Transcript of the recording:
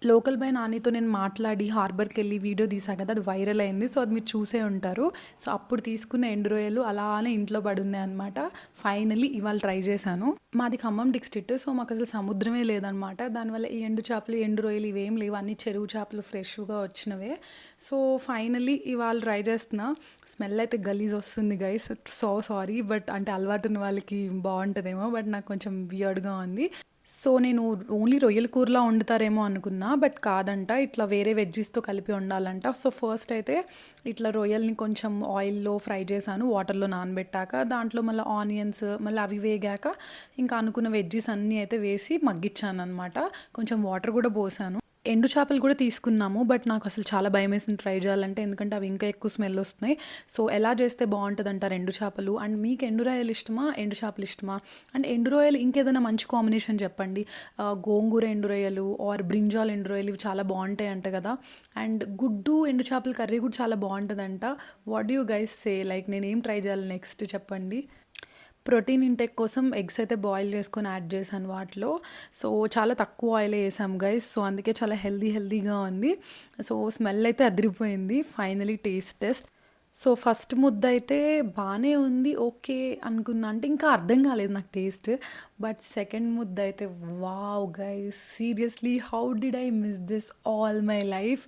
Local boy నానితో నేను మాట్లాడి హార్బర్‌కెళ్ళి video తీశా కదా! అది వైరల్ అయింది. సో, అది మీరు చూసే ఉంటారు. సో, అప్పుడు తీసుకున్న ఎండు రొయ్యలు అలానే ఇంట్లో పడున్నాయన్నమాట. ఫైనల్లీ ఇవాళ ట్రై చేశాను. మాది ఖమ్మం డిస్ట్రిక్ట్. సో, మాకసలు సముద్రమే లేదనమాట. దానివల్ల ఈ ఎండు చేపలు, ఎండు రొయ్యలు ఇవేం లేవు. అన్నీ చెరువు చేపలు ఫ్రెష్‌గా వచ్చినవే. సో, ఫైనల్లీ ఇవాళ ట్రై చేస్తున్నా. స్మెల్ అయితే గలీజ్ వస్తుంది గైస్. So sorry. బట్ అంటే అలవాటున్న వాళ్ళకి బావుంటదేమో. బట్ నాకు కొంచెం వియర్డ్‌గా ఉంది. సో, నేను ఓన్లీ రొయ్యల కూరలా వండుతారేమో అనుకున్నా. బట్ కాదంట. ఇట్లా వేరే వెజ్జీస్‌తో కలిపి వండాలంట. సో, ఫస్ట్ అయితే ఇట్లా రొయ్యల్ని కొంచెం ఆయిల్‌లో ఫ్రై చేశాను. వాటర్‌లో నానబెట్టాక దాంట్లో మళ్ళీ ఆనియన్స్ మళ్ళీ అవి వేగాక ఇంకా అనుకున్న వెజ్జీస్ అన్నీ అయితే వేసి మగ్గిచ్చాననమాట. కొంచెం వాటర్ కూడా పోసాను. ఎండు చేపలు కూడా తీసుకున్నాము. బట్ నాకసలు చాలా భయమేసింది ట్రై చేయాలంటే. ఎందుకంటే అవి ఇంకా ఎక్కువ స్మెల్ వస్తున్నాయి. సో, ఎలా చేస్తే బావుంటదంటారు ఎండు చేపలు? అండ్ మీకు ఎండు రొయ్యలు ఇష్టమా? ఎండు చేపలు ఇష్టమా? అండ్ ఎండు రొయ్యలు ఇంకేదైనా మంచి కాంబినేషన్ చెప్పండి. గోంగూర ఎండు రొయ్యలు ఆర్ బ్రింజాల్ ఎండు రొయ్యలు ఇవి చాలా బావుంటాయంట కదా! అండ్ గుడ్డు ఎండు చేపల కర్రీ కూడా చాలా బావుంటదంట. What do you guys say? Like నేనేం ట్రై చేయాలి నెక్స్ట్ చెప్పండి? ప్రోటీన్ ఇంటేక్ కోసం ఎగ్స్ అయితే బాయిల్ చేసుకొని యాడ్ చేశాను వాటిలో. సో, చాలా తక్కువ ఆయిలే ఏసాం గైస్. సో, అందుకే చాలా హెల్తీగా ఉంది. సో, స్మెల్ అయితే అదిరిపోయింది. Finally taste. సో, ఫస్ట్ ముద్దయితే బానే ఉంది. ఓకే అనుకున్నా. అంటే ఇంకా అర్థం కాలేదు నాకు టేస్ట్. బట్ సెకండ్ ముద్దయితే wow guys! Seriously how did I miss this all my life?